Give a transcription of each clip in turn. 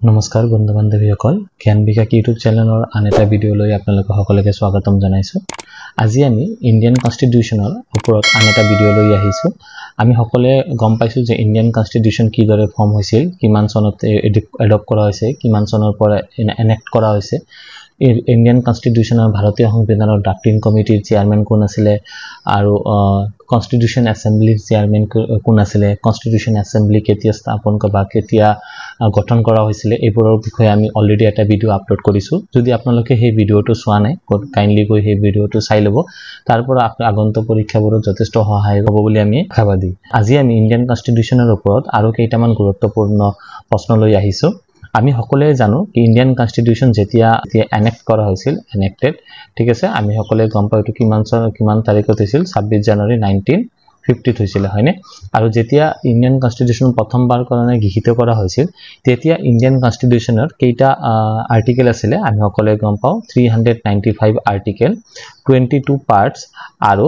নমস্কাৰ বন্ধু বান্ধৱীসকল জ্ঞান বিকাশ ইউটিউব চেনেলৰ আন এটা ভিডিঅ'লৈ আপোনালোক সকলোকে স্বাগতম জনাইছো। আজি আমি ইণ্ডিয়ান কনষ্টিটিউচনৰ ওপৰত আন এটা ভিডিঅ' লৈ আহিছো। আমি সকলোৱে গম পাইছো যে ইণ্ডিয়ান কনষ্টিটিউচন কিদৰে ফৰ্ম হৈছিল, কিমান চনত এডপ্ট কৰা হৈছে, কিমান চনৰ পৰা এনেক্ট কৰা হৈছে। ইণ্ডিয়ান কনষ্টিটিউচনৰ ভাৰতীয় সংবিধানৰ ড্ৰাফটিং কমিটিৰ চেয়াৰমেন কোন আছিল আৰু কনষ্টিটিউচন এছেম্বলিৰ চেয়াৰমেন কোন আছিল, কনষ্টিটিউচন এছেম্বলি কেতিয়া স্থাপন কৰা কেতিয়া গঠন কৰা হৈছিল, এইবোৰৰ বিষয়ে আমি অলৰেডি এটা ভিডিঅ' আপলোড কৰিছো। যদি আপোনালোকে সেই ভিডিঅ'টো চোৱা নাই কাইণ্ডলি গৈ সেই ভিডিঅ'টো চাই ল'ব, তাৰ পৰা আগন্তুক পৰীক্ষাবোৰত যথেষ্ট সহায় হ'ব বুলি আমি আশাবাদী। আজি আমি ইণ্ডিয়ান কনষ্টিটিউচনৰ ওপৰত আৰু কেইটামান গুৰুত্বপূৰ্ণ প্ৰশ্ন লৈ আহিছো। আমি সকলোৱে জানো কি ইণ্ডিয়ান কনষ্টিটিউচন যেতিয়া এনেক্ট কৰা হৈছিল, এনেক্টেড, ঠিক আছে, আমি সকলোৱে গম পাওঁ কিমান তাৰিখত হৈছিল, 26 জানুৱাৰী 1950 হৈছিল, হয়নে? আৰু যেতিয়া ইণ্ডিয়ান কনষ্টিটিউচন প্ৰথমবাৰ কাৰণে গৃহীত কৰা হৈছিল, তেতিয়া ইণ্ডিয়ান কনষ্টিটিউচনৰ কেইটা আৰ্টিকেল আছিলে আমি সকলোৱে গম পাওঁ, 395 আৰ্টিকেল, 22 পাৰ্টছ আৰু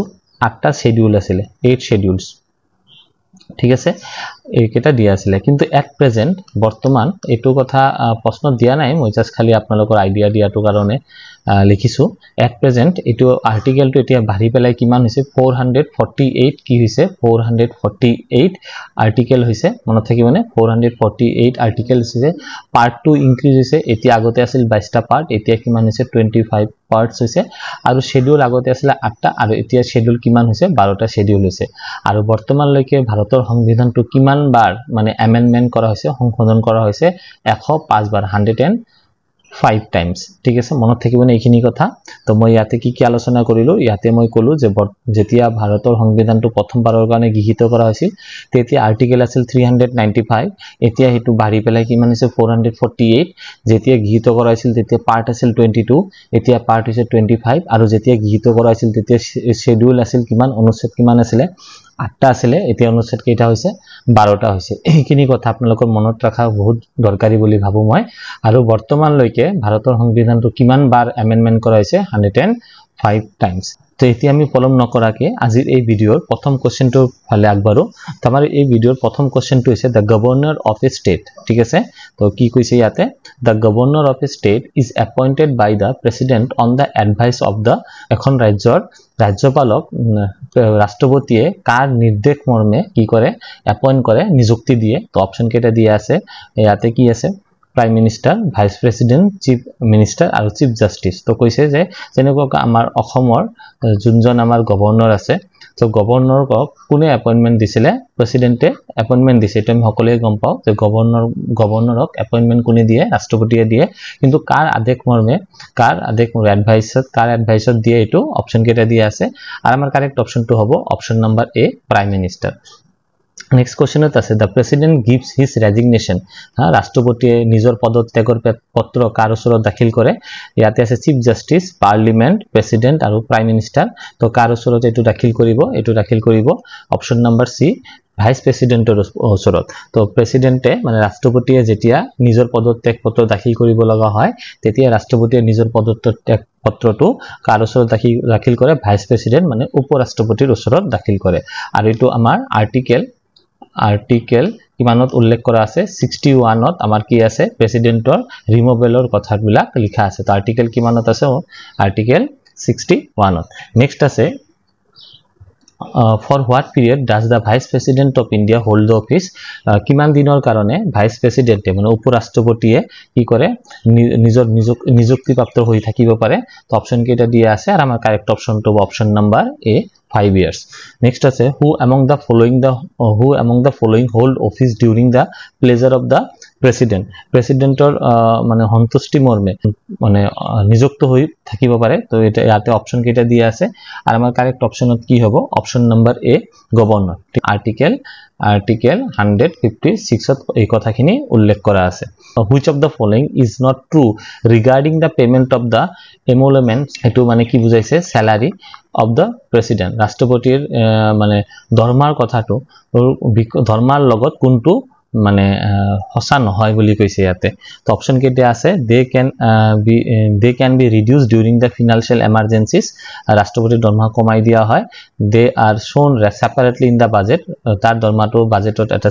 8টা শেডিউল আছিলে, 8 শেডিউলছ, ঠিক আছে, এইকেইটা দিয়া আছিলে। কিন্তু এট প্ৰেজেণ্ট বৰ্তমান এইটো কথা প্ৰশ্ন দিয়া নাই, মই জাষ্ট খালি আপোনালোকৰ আইডিয়া দিয়াটো কাৰণে লিখিছো। এট প্ৰেজেণ্ট এইটো আৰ্টিকেলটো এতিয়া বাঢ়ি পেলাই কিমান হৈছে, 448 কি হৈছে, 448 আৰ্টিকেল হৈছে, মনত থাকিবনে? 448 আৰ্টিকেল হৈছে। পাৰ্ট 2 ইনক্ৰিজ হৈছে, এতিয়া আগতে আছিল 22টা পাৰ্ট, এতিয়া কিমান হৈছে 25 পাৰ্টছ হৈছে। আৰু শেডিউল আগতে আছিলে 8টা আৰু এতিয়া শেডিউল কিমান হৈছে, 12টা শেডিউল হৈছে। আৰু বৰ্তমানলৈকে ভাৰতৰ সংবিধানটো কিমান বাৰ মানে এমেণ্ডমেণ্ট কৰা হৈছে, সংশোধন কৰা হৈছে, 105 বাৰ, 105 টাইমছ, ঠিক আছে, মনত থাকিবনে এইখিনি কথা? তো মই ইয়াতে কি আলোচনা কৰিলো, ইয়াতে মই ক'লো যে যেতিয়া ভাৰতৰ সংবিধানটো প্ৰথমবাৰৰ কাৰণে গৃহীত কৰা হৈছিল তেতিয়া আৰ্টিকেল আছিল 395, এতিয়া সেইটো বাঢ়ি পেলাই কিমান হৈছে 448। যেতিয়া গৃহীত কৰা হৈছিল তেতিয়া পাৰ্ট আছিল 22, এতিয়া পাৰ্ট হৈছে 25। আৰু যেতিয়া গৃহীত কৰা হৈছিল তেতিয়া শেডিউল আছিল কিমান, অনুচ্ছেদ কিমান আছিলে, 8টা আছিলে, এতিয়া অনুচ্ছেদ কেইটা হৈছে, 12টা হৈছে। এইখিনি কথা আপোনালোকৰ মনত ৰখা বহুত দৰকাৰী বুলি ভাবো মই। আৰু বৰ্তমানলৈকে ভাৰতৰ সংবিধানটো কিমান বাৰ এমেণ্ডমেণ্ট কৰা হৈছে, 105 টাইমছ। তো এতিয়া আমি পলম নকৰাকে আজিৰ এই ভিডিঅ'ৰ প্ৰথম কুৱেশ্যনটোৰ ফালে আগবাঢ়ো। আমাৰ এই ভিডিঅ'ৰ প্ৰথম কুৱেশ্যনটো হৈছে the governor of a state, ঠিক আছে। তো কি কৈছে ইয়াতে, the governor of a state is appointed by the president on the advice of the, এখন ৰাজ্যৰ ৰাজ্যপালক ৰাষ্ট্ৰপতিয়ে কাৰ নিৰ্দেশ মৰ্মে কি কৰে, এপইণ্ট কৰে, নিযুক্তি দিয়ে। তো অপশ্যন কেইটা দিয়া আছে, ইয়াতে কি আছে, prime minister, vice president, chief minister আৰু চিফ জাষ্টিছ। তো কৈছে যে যেনেকুৱাকৈ আমাৰ অসমৰ যোনজন আমাৰ গভৰ্ণৰ আছে, তো গভৰ্ণৰক কোনে এপইণ্টমেণ্ট দিছিলে, প্ৰেচিডেণ্টে এপইণ্টমেণ্ট দিছে। এইটো আমি সকলোৱে গম পাওঁ যে গভৰ্ণৰক এপইণ্টমেণ্ট কোনে দিয়ে, ৰাষ্ট্ৰপতিয়ে দিয়ে। কিন্তু কাৰ আদেশ মৰ্মে, কাৰ এডভাইচত দিয়ে, এইটো অপশ্যন কেইটা দিয়া আছে। আৰু আমাৰ কাৰেক্ট অপশ্যনটো হ'ব অপশ্যন নম্বৰ এ, প্ৰাইম মিনিষ্টাৰ। নেক্সট কুৱেশ্যনত আছে the president gives his resignation, ৰাষ্ট্ৰপতিয়ে নিজৰ পদত্যাগৰ পত্ৰ কাৰ ওচৰত দাখিল কৰে, ইয়াতে আছে চিফ জাষ্টিছ, পাৰ্লিমেণ্ট, প্ৰেচিডেণ্ট আৰু প্ৰাইম মিনিষ্টাৰ। তো কাৰ ওচৰত এইটো দাখিল কৰিব, এইটো দাখিল কৰিব অপশ্যন নম্বৰ চি, ভাইচ প্ৰেচিডেণ্টৰ ওচৰত। তো প্ৰেচিডেণ্টে মানে ৰাষ্ট্ৰপতিয়ে যেতিয়া নিজৰ পদত্যাগ পত্ৰ দাখিল কৰিব লগা হয়, তেতিয়া ৰাষ্ট্ৰপতিয়ে নিজৰ পদত্যাগ পত্ৰটো কাৰ ওচৰত দাখিল কৰে, ভাইচ প্ৰেচিডেণ্ট মানে উপ ৰাষ্ট্ৰপতিৰ ওচৰত দাখিল কৰে। আৰু এইটো আমাৰ আৰ্টিকেল কিমানত উল্লেখ কৰা আছে, 61ত আমাৰ কি আছে, প্ৰেচিডেণ্টৰ ৰিমুভেলৰ কথাবিলাক লিখা আছে। তো আৰ্টিকেল কিমানত আছে, আৰ্টিকেল 61ত। নেক্সট আছে for what period does the vice president of India hold the office, কিমান দিনৰ কাৰণে ভাইচ প্ৰেচিডেণ্টে মানে উপ ৰাষ্ট্ৰপতিয়ে কি কৰে, নিজৰ নিযুক্তিপ্ৰাপ্ত হৈ থাকিব পাৰে। তো অপশ্যন কেইটা দিয়া আছে আৰু আমাৰ কাৰেক্ট অপশ্যনটো হ'ব option number A, 5 years. Next আছে who among the following hold office during the pleasure of the president, প্ৰেচিডেণ্টৰ মানে সন্তুষ্টি মৰ্মে মানে নিযুক্ত হৈ থাকিব পাৰে। তো ইয়াতে অপশ্যন কেইটা দিয়া আছে আৰু আমাৰ কাৰেক্ট অপশ্যনত কি হ'ব, option number A, governor. Article 156ত এই কথাখিনি উল্লেখ কৰা আছে। Which of the following is not true regarding the payment of the emolument, এইটো মানে কি বুজাইছে, চেলাৰী অফ দ্য প্ৰেচিডেণ্ট, ৰাষ্ট্ৰপতিৰ মানে ধৰ্মাৰ কথাটো, ধৰ্মাৰ লগত কোনটো মানে হসা নহয় বুলি কৈছে ইয়াতে তো অপশন কেইটা আছে they can be reduce during the financial emergencies ৰাষ্ট্ৰপতিৰ দৰমহা কমাই দিয়া হয় দে আৰ শোন সেপাৰেটলি ইন দ্য বাজেট তাৰ দৰমহাটো বাজেটত এটা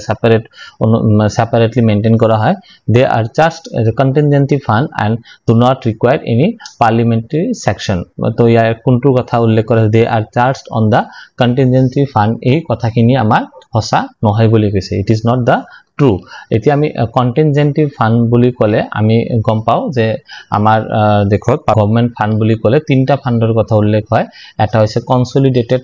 সেপাৰেটলি মেইনটেইন কৰা হয় they are just contingency fund and do not require any parliamentary section তো ইয়াৰ কোনটো কথা উল্লেখ কৰা they are charged on the contingency fund এই কথাখিনি আমাৰ হসা নহয় বুলি কৈছে it is not the true এতিয়া আমি কন্টিনজেন্সি ফান্ড বুলি কলে আমি গম পাও যে আমাৰ দেখত গভৰ্নমেন্ট ফান্ড বুলি কলে তিনটা ফান্ডৰ কথা উল্লেখ হয় এটা হৈছে কনসলিডেটেড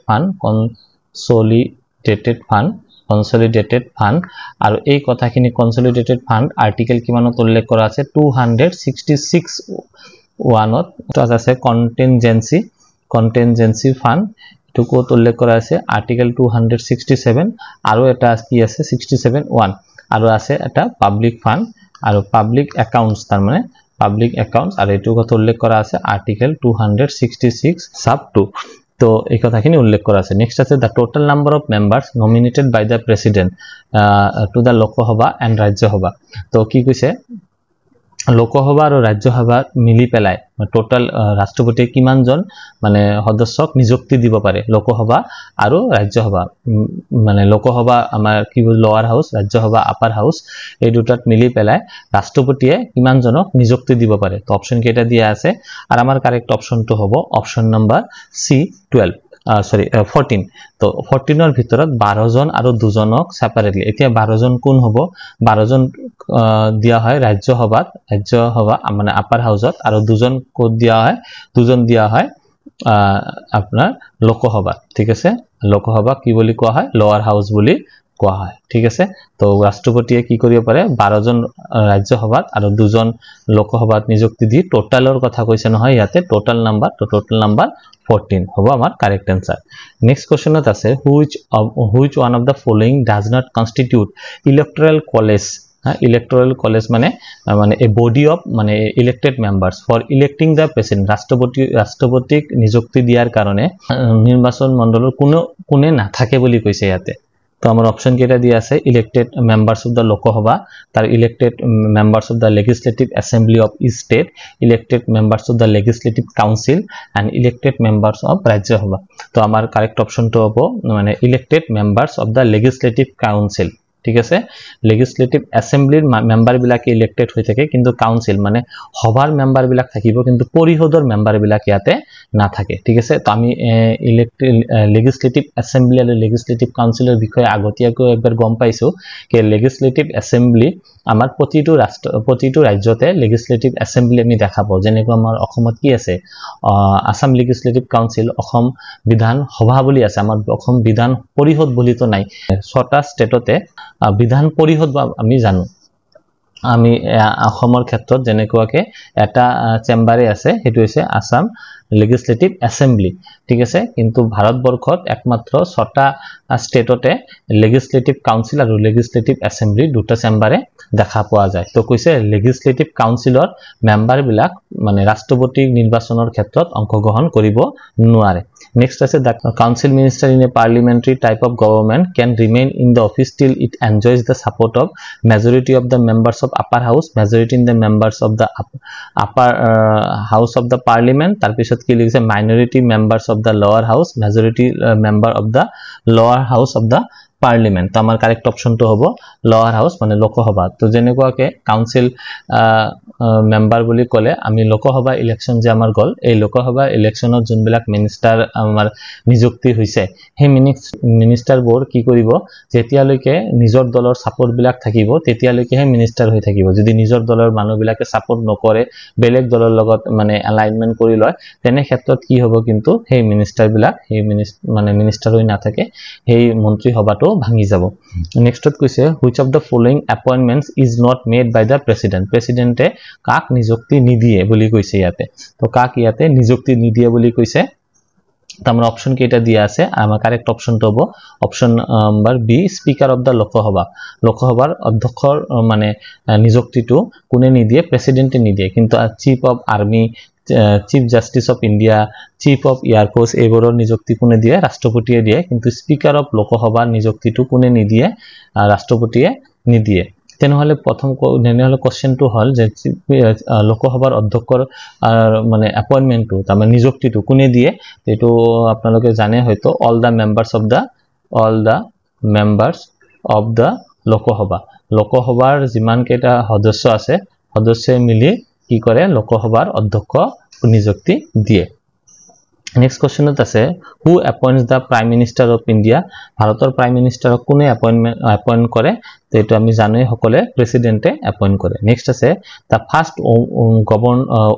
ফান্ড আৰু এই কথাখিনি কনসলিডেটেড ফান্ড আৰ্টিকেল কিমানত উল্লেখ কৰা আছে 266 ওয়ানত আছে কন্টিনজেন্সি ফান্ড to quote উল্লেখ কৰা আছে আৰ্টিকেল 267 আৰু এটা কি আছে 67(1) আৰু আছে এটা পাবলিক ফান্ড আৰু পাবলিক একাউন্টস তাৰ মানে পাবলিক একাউন্টস আৰু এটো কথা উল্লেখ কৰা আছে আৰ্টিকেল 266 sub 2 তো এই কথাখিনি উল্লেখ কৰা আছে নেক্সট আছে the total number of members nominated by the president to the Lok Sabha and Rajya Sabha তো কি কৈছে লোকসভা আৰু ৰাজ্যসভা মিলি পেলাই টোটাল ৰাষ্ট্ৰপতিয়ে কিমানজন মানে সদস্যক নিযুক্তি দিব পাৰে লোকসভা আৰু ৰাজ্যসভা মানে লোকসভা আমাৰ কি লোৱাৰ হাউস ৰাজ্যসভা আপাৰ হাউস এই দুটাত মিলি পেলাই ৰাষ্ট্ৰপতিয়ে কিমানজনক নিযুক্তি দিব পাৰে তো অপচন কেইটা দিয়া আছে আৰু আমাৰ কাৰেক্ট অপচনটো হ'ব অপচন নম্বৰ সি 12 14 তো 14 এৰ ভিতৰত 12 জন আৰু দুজনক সেপাৰেটলি এতিয়া 12 জন কোন হ'ব 12 জন দিয়া হয় ৰাজ্যসভা মানে আপাৰ হাউসত আৰু দুজন কোড দিয়া হয় দুজন দিয়া হয় আপোনাৰ লোকসভা ঠিক আছে লোকসভা কি বুলি কোৱা হয় লোৱাৰ হাউস বুলি কোৱা হয় ঠিক আছে তো ৰাষ্ট্ৰপতিয়ে কি কৰিব পাৰে 12 জন ৰাজ্যসভাত আৰু দুজন লোকসভাত নিযুক্তি দি টোটালৰ কথা কৈছে নহয় ইয়াতে total number 14 hobo amar correct answer next question আছে which one of the following does not constitute electoral college মানে a body of মানে elected members for electing the president রাষ্ট্রপতিক নিযুক্তি দিয়াৰ কাৰণে নিৰ্বাচন মণ্ডলৰ কোনে না থাকে বুলি কৈছে ইয়াতে তো আমাৰ অপচন কেটা দিয়া আছে elected members of the Lok Sabha তার elected members of the legislative assembly of each state elected members of the legislative council and elected members of Rajya Sabha তো আমার কারেক্ট অপশনটো হ'ব মানে elected members of the legislative council ঠিক আছে লেজিসলেটিভ অ্যাসেম্বলিৰ member বিলাক ইলেক্টেড হৈ থাকে কিন্তু কাউন্সিল মানে সভাৰ মেম্বাৰ বিলাক থাকিব কিন্তু পৰিষদৰ মেম্বাৰ বিলাক ইয়াতে না থাকে ঠিক আছে তো আমি লেজিসলেটিভ অ্যাসেম্বলি আৰু লেজিসলেটিভ কাউন্সিলৰ বিষয়ে আগতীয়াকৈ একবাৰ গম পাইছো যে লেজিসলেটিভ অ্যাসেম্বলি আমাৰ প্ৰতিটো ৰাজ্যতে লেজিসলেটিভ অ্যাসেম্বলি আমি দেখা পাওঁ যেনেকৈ আমাৰ অসমত কি আছে আসাম লেজিসলেটিভ কাউন্সিল অসম বিধান সভা বুলি আছে আমাৰ অসম বিধান পৰিষদ বুলি তো নাই ছটা ষ্টেটতে বিধান পৰিষদ আমি জানো আমি অসমৰ ক্ষেত্ৰত যেনেকুৱাকে এটা চেম্বাৰে আছে হেতু হৈছে আসাম লেজিসলেটিভ অ্যাসেম্বলি ঠিক আছে কিন্তু ভাৰতবৰ্ষত একমাত্ৰ ছটা ষ্টেটতে লেজিসলেটিভ কাউন্সিল আৰু লেজিসলেটিভ অ্যাসেম্বলি দুটা চেম্বাৰে দেখা পোৱা যায় তো কৈছে লেজিসলেটিভ কাউন্সিলৰ মেম্বাৰ বিলাক মানে ৰাষ্ট্ৰপতি নিৰ্বাচনৰ ক্ষেত্ৰত অংশগ্ৰহণ কৰিব নোৱাৰে নেক্সট আছে the council minister in a parliamentary type of government can remain in the office till it enjoys the support of majority of the members of upper house majority in the members of the upper house of the parliament তাৰ পিছত কি লিখিছে minority members of the lower house majority member of the lower house of the পাৰ্লিমেন্ট তো আমাৰ correct অপশনটো হ'ব লোৱাৰ হাউস মানে লোকসভা তো যেনেকুৱাকে কাউন্সিল মেম্বাৰ বুলি কলে আমি লোকসভা ইলেকশন যে আমাৰ গল এই লোকসভা ইলেকশনত যোনবিলাক মিনিষ্টাৰ আমাৰ নিযুক্তি হৈছে হে মিনিষ্টাৰ বোৰ কি কৰিব যেতিয়ালৈকে নিজৰ দলৰ সাপোৰ্ট বিলাক থাকিব তেতিয়ালৈকে হে মিনিষ্টাৰ হৈ থাকিব যদি নিজৰ দলৰ মানুহবিলাকে সাপোৰ্ট নকৰে বেলেগ দলৰ লগত মানে এলাইনমেন্ট কৰি লয় তেনে ক্ষেত্ৰত কি হ'ব কিন্তু সেই মিনিষ্টাৰ বিলাক সেই মানে মিনিষ্টাৰ হৈ নাথাকে সেই মন্ত্ৰী সভাটো ভাঙি যাব নেক্সটত কৈছে which of the following appointments is not made by the president প্ৰেসিডেন্টে কাক নিযুক্তি নিদিয়ে বুলি কৈছে ইয়াতে তো কাক ইয়াতে নিযুক্তি নিদিয়ে বুলি কৈছে তো আমাৰ অপশন কেটা দিয়া আছে আমাৰ কাৰেক্ট অপশনটো হ'ব option number B speaker of the লোকসভাৰ অধ্যক্ষৰ মানে নিযুক্তিটো কোনে নিদিয়ে প্ৰেসিডেন্টে নিদিয়ে কিন্তু chief of army chief justice of India chief of air force এবোৰৰ নিযুক্তি কোনে দিয়ে ৰাষ্ট্ৰপতিয়ে দিয়ে কিন্তু স্পিকাৰ অফ লোকসভাৰ নিযুক্তিটো কোনে নিদিয়ে ৰাষ্ট্ৰপতিয়ে নিদিয়ে তেনেহলে প্ৰথম তেনেহলে কোশ্চেনটো হল যে লোকসভাৰ অধ্যক্ষৰ মানে এপইন্টমেন্টটো তাৰমানে নিযুক্তিটো কোনে দিয়ে এটো আপোনালোকে জানে হয়তো অল দা মেম্বাৰ্স অফ দা লোকসভাৰ যিমান কেইটা সদস্য আছে সদস্যই মিলি কি কৰে লোকসভাৰ অধ্যক্ষ নিযুক্তি দিয়ে Next question আছে who appoints the prime minister of India ভাৰতৰ prime minister কোনে appoint কৰে তো এটো আমি জানোই সকলে প্ৰেসিডেন্টে appoint কৰে next আছে the first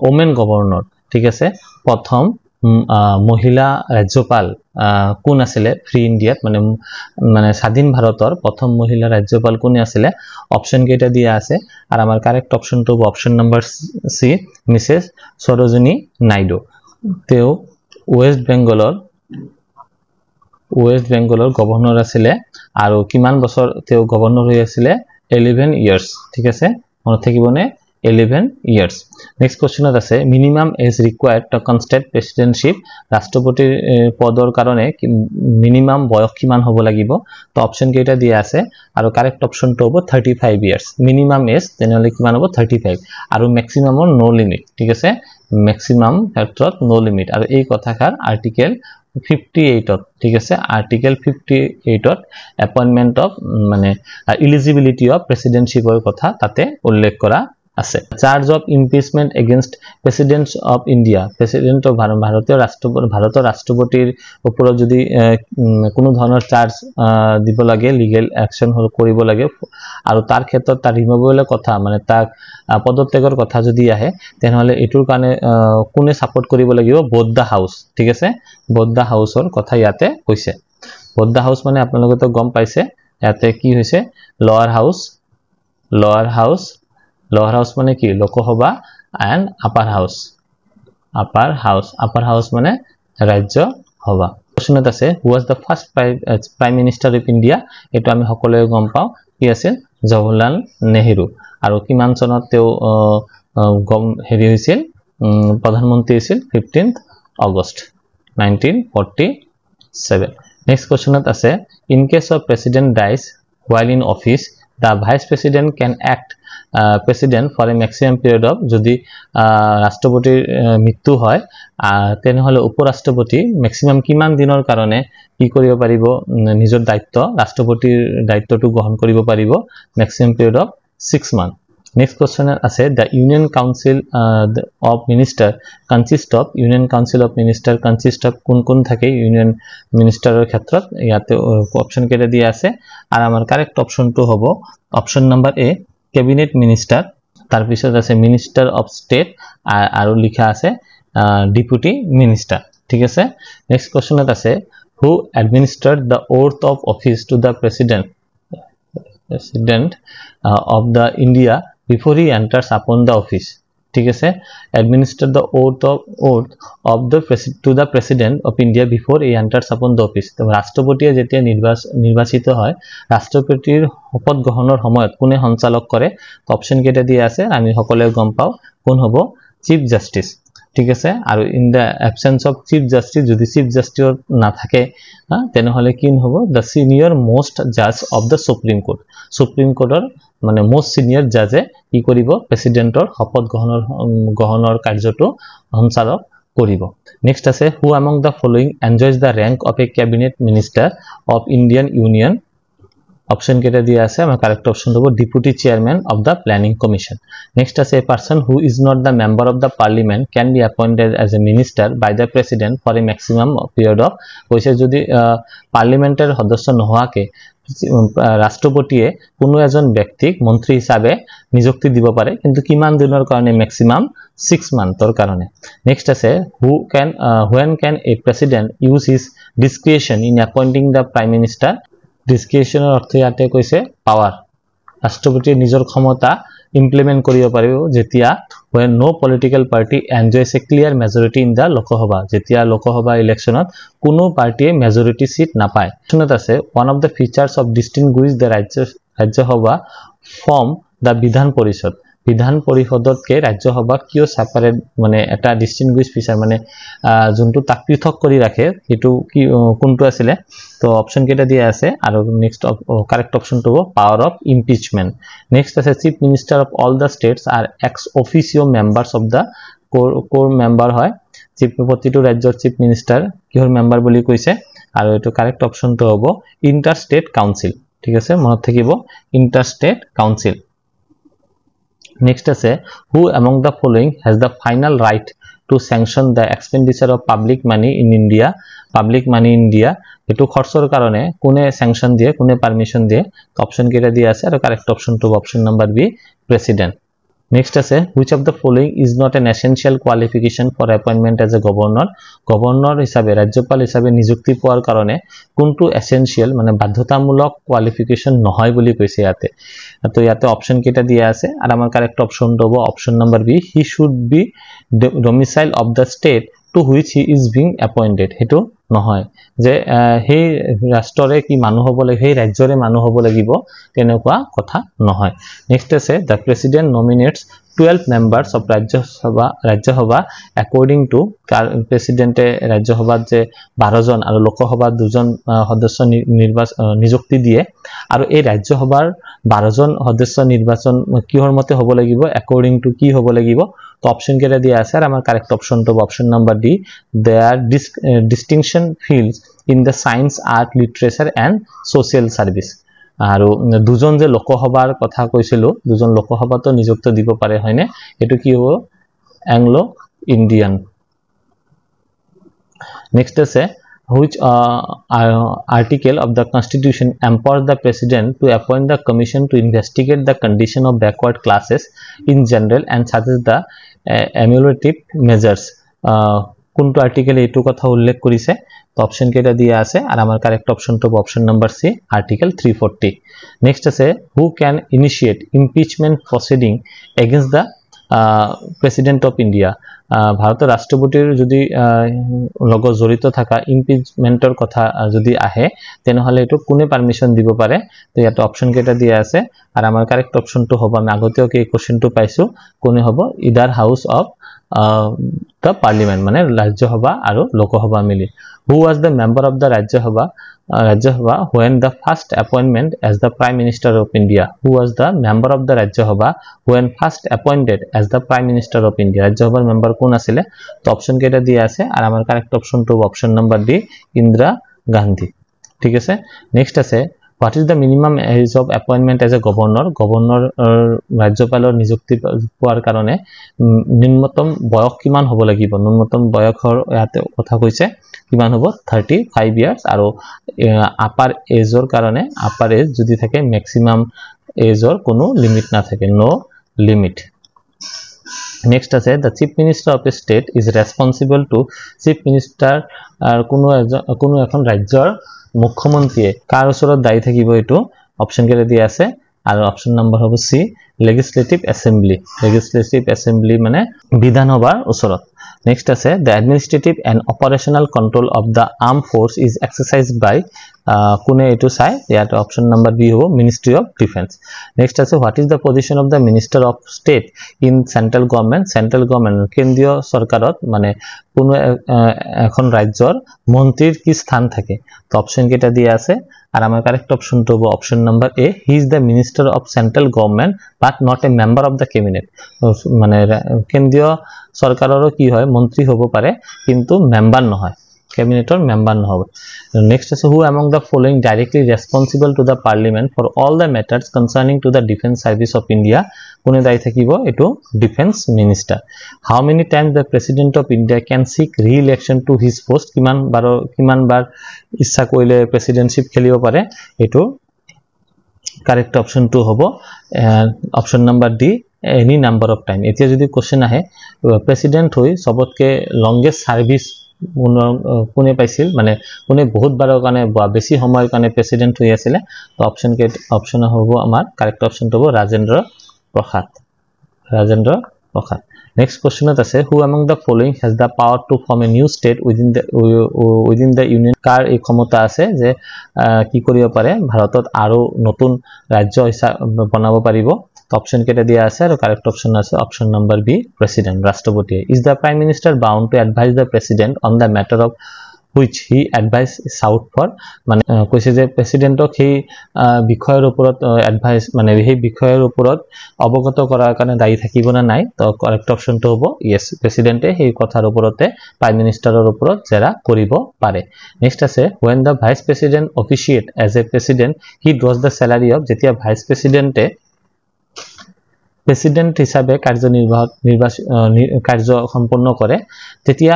women governor ঠিক আছে প্ৰথম মহিলা ৰাজ্যপাল কোন আছিল ফ্ৰী ইন্ডিয়াত মানে স্বাধীন ভাৰতৰ প্ৰথম মহিলা ৰাজ্যপাল কোনে আছিল অপচন কেইটা দিয়া আছে আৰু আমাৰ কাৰেক্ট অপচনটো অপচন নম্বৰ সি মিসেস সৰোজিনী নাইডু তেও ওয়েস্ট বেঙ্গলৰ গভৰ্ণৰ আছিল আৰু কিমান বছৰ তেও গভৰ্ণৰ হৈ আছিল 11 ইয়াৰ্স ঠিক আছে মনত থাকিবনে 11 years next question আছে minimum age required to contest presidency ৰাষ্ট্ৰপতিৰ পদৰ কাৰণে minimum বয়স কিমান হ'ব লাগিব তো অপচন কেইটা দিয়া আছে আৰু কারেক্ট অপচনটো হ'ব 35 years minimum age তেনেহলে কিমান হ'ব 35 আৰু maximum no limit ঠিক আছে maximum ক্ষেত্ৰত no limit আৰু এই কথাকাৰ আৰ্টিকেল 58 ঠিক আছে আৰ্টিকেল 58 appointment of মানে eligibility of presidency ৰ কথা তাতে উল্লেখ কৰা আছে charge of impeachment against president of India president of ভারতীয় রাষ্ট্রপতির উপর যদি কোনো ধরনের চার্জ দিব লাগে লিগেল অ্যাকশন কৰিব লাগে আৰু তাৰ ক্ষেত্ৰত তাৰ ৰিমুভেবল কথা মানে তাক পদত্যাগৰ কথা যদি আহে তেনেহলে এটোৰ কাৰণে কোনে সাপোৰ্ট কৰিব লাগিব বোথ দা হাউস ঠিক আছে বোথ দা হাউসৰ কথা ইয়াতে কৈছে বোথ দা হাউস মানে আপোনালোকে তো গম পাইছে ইয়াতে কি হৈছে লোৱাৰ হাউস মানে কি লোকসভা এন্ড আপার হাউস মানে রাজ্য সভা কোশ্চেনত আছে who was the first prime minister of India এটো আমি সকলোৱে গম পাও কি আছিল জৱাহৰলাল নেহেৰু আৰু কিমান চনত তেও হেৰি হৈছিল প্ৰধানমন্ত্ৰী হৈছিল 15th August 1947 next কোশ্চেনত আছে in case of president dies while in office the vice president can act president for a maximum period of যদি ৰাষ্ট্ৰপতিৰ মৃত্যু হয় তেনেহলে উপৰাষ্ট্ৰপতি maximum কিমান দিনৰ কাৰণে কি কৰিব পাৰিব নিজৰ দায়িত্ব ৰাষ্ট্ৰপতিৰ দায়িত্বটো গ্ৰহণ কৰিব পাৰিব maximum period of 6 months next question আছে the union council of minister consist of কোন থাকে ইউনিয়ন মিনিষ্টাৰৰ ক্ষেত্ৰত ইয়াতে অপচন কেইটা দিয়া আছে আৰু আমাৰ কাৰেক্ট অপচনটো হ'ব অপচন নম্বৰ এ ক্যাবিনেট মিনিস্টাৰ তাৰ পিছত আছে মিনিস্টাৰ অফ স্টেট আৰু লিখা আছে ডেপুটি মিনিস্টার ঠিক আছে নেক্সট কোশ্চেনত আছে who administrate the oath of office to the president of the India before he enters upon the office ঠিক আছে administrate the oath of the to the president of India before he enters upon the office রাষ্ট্রপতিয়ে যেতিয়া নিৰ্বাচিত হয় ৰাষ্ট্ৰপতিৰ শপত গ্ৰহণৰ সময়ত কোনে সঞ্চালক কৰে অপচন কেইটা দিয়া আছে আমি সকলোৱে গম পাও কোন হ'ব চিফ জাস্টিস ঠিক আছে আৰু in the absence of chief justice যদি চিফ জাস্টিস না থাকে তেনেহলে কি হ'ব দা সিনিয়র মোস্ট জাজ অফ দা সুপ্রিম কোৰ্টৰ মানে মোস্ট সিনিয়ৰ জাজে কি কৰিব প্ৰেসিডেন্টৰ শপত গ্ৰহণৰ কাৰ্যটো সঞ্চালক কৰিব নেক্সট আছে হু among the following enjoys the rank of a cabinet minister of Indian Union option কেটা দিয়া আছে আমাৰ কারেক্ট অপশন হ'ব deputy chairman of the planning commission next আছে a person who is not the member of the parliament can be appointed as a minister by the president for a maximum period of কৈছে যদি পার্লামেন্টের সদস্য নোহোৱাকে ৰাষ্ট্ৰপতিয়ে কোনো এজন ব্যক্তিক মন্ত্ৰী হিসাবে নিযুক্তি দিব পাৰে কিন্তু কিমান দিনৰ কাৰণে ম্যাক্সিমাম 6 মান্থৰ কাৰণে নেক্সট আছে when can a president use his discretion in appointing the prime minister discretion অর্থ ইয়াতে কৈছে পাৱাৰ ৰাষ্ট্ৰপতিয়ে নিজৰ ক্ষমতা ইমপ্লিমেন্ট কৰিব পাৰিব যেতিয়া when no political party enjoys a clear majority in the Lok Sabha যেতিয়া লোকসভা ইলেকশনত কোনো পাৰ্টিয়ে মেজৰিটি সিট নাপায় শুনত আছে one of the features of distinguish the Rajya Sabha from the বিধান পৰিষদতকে ৰাজ্যসভা কিয় সেপাৰেট মানে এটা ডিস্টিংগুইশ ফিচাৰ মানে যোনটো তাক পৃথক কৰি ৰাখে এটো কি কোনটো আছিল তো অপশন কেটা দিয়া আছে আৰু নেক্সট কারেক্ট অপশন তো পাওয়ার অফ ইমপিচমেন্ট নেক্সট আছে chief minister of all the states আর ex officio members of the core member হয় চিফ প্ৰতিটো ৰাজ্যৰ চিফ মিনিস্টাৰ কিহৰ মেম্বাৰ বুলি কৈছে আৰু এটো কারেক্ট অপশন তো হ'ব ইন্টার স্টেট কাউন্সিল ঠিক আছে মনত থাকিব ইন্টার স্টেট কাউন্সিল নেক্সট আছে হু among the following has the final right to sanction the expenditure of public money in India এটো খৰচৰ কাৰণে কোনে স্যাংশন দিয়ে কোনে পাৰমিশন দিয়ে তো অপশন কেটা দিয়া আছে আৰু কারেক্ট অপশন তো option number B president next আছে which of the following is not an essential qualification for appointment as a governor হিসাবে রাজ্যপাল হিসাবে নিযুক্তি পোৱাৰ কাৰণে কোনটো এসেনশিয়াল মানে বাধ্যতামূলক কোয়ালিফিকেশন নহয় বুলি কৈছে ইয়াতে তো ইয়াতে অপশন কেটা দিয়া আছে আর আমাৰ কারেক্ট অপশন তো হ'ব option number B he should be domicile of the state to which he is being appointed হেতু নহয় যে সেই ৰাষ্ট্ৰৰে কি মানুহ হ'ব লাগে সেই ৰাজ্যৰে মানুহ হ'ব লাগিব তেনেকুৱা কথা নহয় নেক্সট আছে the president nominates 12 members of Rajya Sabha according to প্রেসিডেন্টে রাজ্য সভাত যে 12 জন আৰু লোকসভাত 2 জন সদস্য নিযুক্তি দিয়ে আৰু এই ৰাজ্য সভাৰ 12 জন সদস্য নিৰ্বাচন কিহৰ মতে হ'ব লাগিব according to কি হ'ব লাগিব তো অপশন কেটা দিয়া আছে আর আমার কারেক্ট অপশন তো option number D their distinction fields in the science art literature and social service আৰু দুজন যে লোকসভাৰ কথা কৈছিল দুজন লোকসভাতো নিযুক্ত দিব পাৰে হয়নে এটো কি হ'ব অ্যাংলো ইন্ডিয়ান নেক্সট আছে which article of the constitution empowers the president to appoint the commission to investigate the condition of backward classes in general and suggest the ameliorative measures কোনটো আর্টিকেল এইটো কথা উল্লেখ কৰিছে তো অপশন কেটা দিয়া আছে আর আমার কারেক্ট অপশন তো অপশন নাম্বার সি আর্টিকেল 340 নেক্সট আছে who can initiate impeachment proceeding against the president of India ভারতের রাষ্ট্রপতির যদি লগ জড়িত থাকা ইমপিচমেন্টৰ কথা যদি আহে তেনেহলে এটো কোনে পারমিশন দিব পারে তো ইয়াতে অপশন কেটা দিয়া আছে আর আমার কারেক্ট অপশন তো হ'ব আমি আগতেও কি কোশ্চেনটো পাইছো কোনে হ'ব either house of the parliament মানে রাজ্য সভা আৰু লোকসভা মিলি who was the member of the Rajya Sabha when the first appointment as the prime minister of India who was the member of the Rajya Sabha when first appointed as the prime minister of India Rajya Sabhar member কোন আছিল তো option কেটা দিয়া আছে আর আমার correct option তো option number D Indira Gandhi ঠিক আছে নেক্সট আছে what is the minimum age of appointment as a governor ৰাজ্যপালৰ নিযুক্তি পোৱাৰ কাৰণে নিম্নতম বয়স কিমান হ'ব লাগিব নিম্নতম বয়সৰ ইয়াতে কথা কৈছে কিমান হ'ব 35 ইয়াৰ্স আৰু আপাৰ এজৰ কাৰণে আপাৰ এজ যদি থাকে ম্যাক্সিমাম এজৰ কোনো লিমিট না থাকে নো লিমিট নেক্সট আছে the chief minister of a state is responsible to chief minister কোনো এখন ৰাজ্যৰ মুখ্যমন্ত্ৰী কাৰ ওচৰত দায়ী থাকিব এটো অপশন কেটা দিয়া আছে আৰ অপশন নাম্বাৰ হ'ব সি legislative assembly মানে বিধানসভাৰ ওচৰত নেক্সট আছে the administrative and operational control of the armed force is exercised by কোনে এটো চাই ইয়াত অপশন নাম্বার বি হ'ব ministry of defense নেক্সট আছে what is the position of the minister of state in central government কেন্দ্ৰীয় চৰকাৰত মানে কোন এখন ৰাজ্যৰ মন্ত্ৰীৰ কি স্থান থাকে তো অপশন কেটা দিয়া আছে আর আমার কারেক্ট অপশন তো হবে option number A he is the minister of central government but not a member of the cabinet মানে কেন্দ্রীয় সরকারেরও কি হয় মন্ত্রী হব পারে কিন্তু মেম্বার নহয় ক্যাবিনেটৰ মেম্বার নহব নেক্সট আছে who among the following directly responsible to the parliament for all the matters concerning to the defense service of India কোনে দায়ী থাকিব এটো defence minister how many times the president of India can seek re-election to his post কিমান বার ইচ্ছা কৰিলে presidentship খেলিব পারে এটো কারেক্ট অপশন 2 হ'ব option number D any number of time এতিয়া যদি কোশ্চেন আহে প্রেসিডেন্ট হৈ সবতকে লংগেস্ট সার্ভিস কোনে পাইছিল মানে কোনে বহুত বাৰৰ কাৰণে বেছি সময়ৰ কাৰণে প্ৰেসিডেন্ট হৈ আছিল তো অপশন হ'ব আমাৰ কাৰেক্ট অপশন হ'ব ৰাজেন্দ্ৰ প্ৰসাদ next question আছে who among the following has the power to form a new state within the union কাৰ এই ক্ষমতা আছে যে কি কৰিব পাৰে ভাৰতত আৰু নতুন ৰাজ্য বনাব পাৰিব অপশন কেটা দিয়া আছে আৰু কারেক্ট অপশন আছে অপশন নাম্বার বি প্রেসিডেন্ট রাষ্ট্রপতি is the prime minister bound to advise the president on the matter of which he advised south for মানে কৈছে যে প্ৰেসিডেন্টক সেই বিষয়ৰ ওপৰত এডভাইস মানে সেই বিষয়ৰ ওপৰত অৱগত কৰাৰ কাৰণে দায়ী থাকিব না নাই তো কাৰেক্ট অপশনটো হ'ব yes প্ৰেসিডেন্টে সেই কথাৰ ওপৰতে প্ৰাইম মিনিষ্টাৰৰ ওপৰত জেৰা কৰিব পাৰে নেক্সট আছে when the vice president officiate as a president he draws the salary of যেতিয়া ভাইস প্ৰেসিডেন্টে প্ৰেসিডেন্ট হিচাপে কাৰ্য সম্পন্ন কৰে তেতিয়া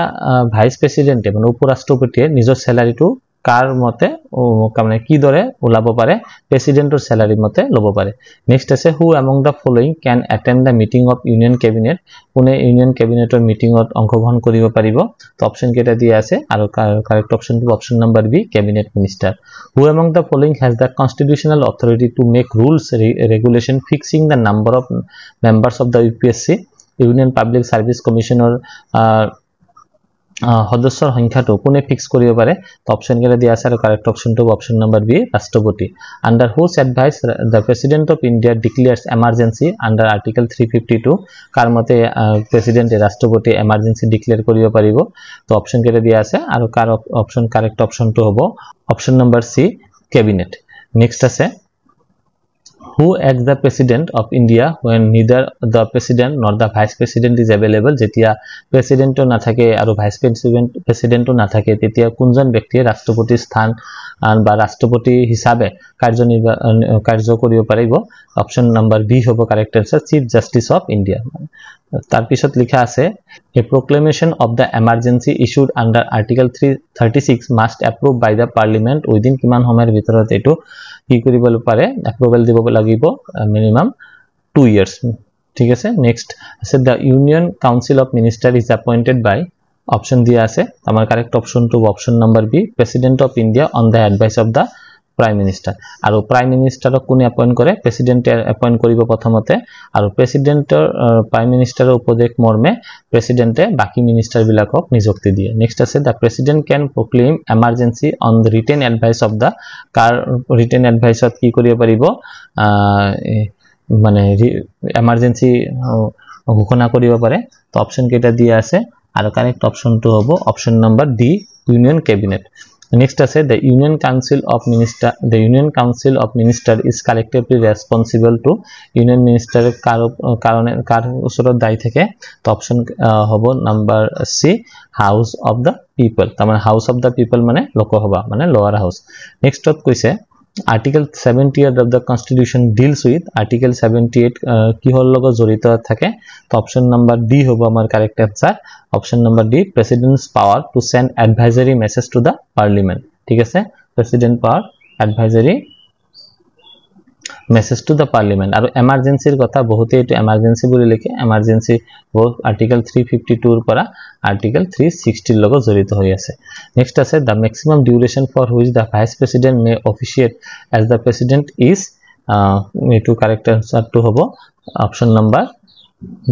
ভাইস প্ৰেসিডেন্টে মানে উপৰাষ্ট্ৰপতিয়ে নিজৰ স্যালাৰিটো কাৰ মতে মানে কি দৰে ওলাব পাৰে প্ৰেসিডেন্টৰ স্যালাৰি মতে লব পাৰে নেক্সট আছে who among the following can attend the meeting of union cabinet কোনে ইউনিয়ন ক্যাবিনেটৰ মিটিংত অংশগ্ৰহণ কৰিব পাৰিব তো অপচন কেটা দিয়া আছে আৰু কাৰেক্ট অপচনটো option number B cabinet minister who among the following has the constitutional authority to make rules regulation fixing the number of members of the UPSC Union Public Service Commissioner সদস্যৰ সংখ্যাটো কোনে fix কৰিব পাৰে তো option কেটা দিয়া আছে আৰু কাৰেক্ট অপচনটো অপচন নাম্বাৰ বি ৰাষ্ট্ৰপতি under whose advice the president of India declares emergency under article 352 কাৰ মতে প্ৰেসিডেন্টে ৰাষ্ট্ৰপতি emergency ডিক্লেয়াৰ কৰিব পাৰিব তো অপচন কেটা দিয়া আছে আৰু কাৰ অপচন কাৰেক্ট অপচনটো হ'ব অপচন নাম্বাৰ সি ক্যাবিনেট নেক্সট আছে who acts the president of India when neither the president nor the vice president is available যেতিয়া প্ৰেসিডেন্টও না থাকে আৰু ভাইস প্ৰেসিডেন্টও না থাকে তেতিয়া কোনজন ব্যক্তিয়ে ৰাষ্ট্ৰপতিৰ স্থান বা ৰাষ্ট্ৰপতি হিচাপে কাৰ্য কৰিব পাৰিব অপচন নাম্বাৰ বি হ'ব correct answer chief justice of India তাৰ পিছত লিখা আছে a proclamation of the emergency issued under article 336 must approved by the parliament within কিমান সময়ৰ ভিতৰত এটো কি কৰিব পাৰে এপ্ৰুভেল দিব লাগিব মিনিমাম 2 years ঠিক আছে নেক্সট আছে the union council of minister is appointed by option দিয়া আছে আমাৰ কাৰেক্ট অপশনটো option number B president of India on the advice of the prime minister আৰু প্ৰাইম মিনিষ্টাৰক কোনে এপইন্ট কৰে প্ৰেসিডেন্টে এপইন্ট কৰিব প্ৰথমতে আৰু প্ৰেসিডেন্টৰ প্ৰাইম মিনিষ্টাৰৰ উপদেশ মৰ্মে প্ৰেসিডেন্টে বাকি মিনিষ্টাৰ বিলাকক নিযুক্তি দিয়ে নেক্সট আছে the president can proclaim emergency on the written advice of the car written এডভাইসত কি কৰিব পাৰিব মানে এমাৰ্জেন্সি ঘোষণা কৰিব পাৰে তো অপচন কেটা দিয়া আছে আৰু কারেক্ট অপশনটো হ'ব option number D union cabinet next আছে the union council of minister is collectively responsible to union minister কার ওচৰত দায়ী থাকে তো অপশন হ'ব number C house of the people তামানে হাউস অফ দা পিপল মানে লোকসভা মানে লোৱাৰ হাউস নেক্সটত কৈছে Article 78 of the Constitution deals with Article 78 কিহৰ লগত জড়িত থাকে তো অপশন নাম্বাৰ ডি হ'ব আমাৰ correct answer option number D presidents power to send advisory message to the parliament ঠিক আছে president power advisory message to the parliament আৰু এমাৰ্জেন্সিৰ কথা বহুতে এটো এমাৰ্জেন্সি বুলি লিখে এমাৰ্জেন্সি বহুত আৰ্টিকেল 352 ৰ পৰা আৰ্টিকেল 360 ৰ লগত জড়িত হৈ আছে নেক্সট আছে the maximum duration for which the vice president may officiate as the president is এটো কারেক্ট আনসারটো হ'ব অপশন নাম্বার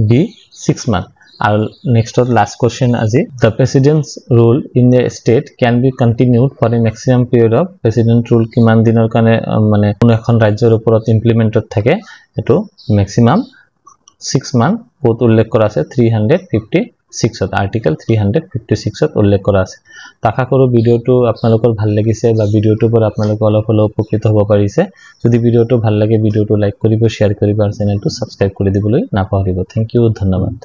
বি 6 month আৰু next last question আজি the president's rule in a state can be continued for a maximum period of president rule কিমান দিনৰ কাৰণে মানে কোন এখন ৰাজ্যৰ ওপৰত ইমপ্লিমেন্টেড থাকে এটো maximum 6 month বহুত উল্লেখ কৰা আছে 356 আৰ্টিকেল 356 উল্লেখ কৰা আছে আশা কৰো ভিডিওটো আপোনালোকৰ ভাল লাগিছে বা ভিডিওটোৰ পৰা আপোনালোক অলপ উপকৃত হ'ব পাৰিছে যদি ভিডিওটো ভাল লাগে ভিডিওটো লাইক কৰিব শেয়াৰ কৰিব আৰু চেনেলটো সাবস্ক্ৰাইব কৰি দিবলৈ নাপাহৰিব থ্যাংক ইউ ধন্যবাদ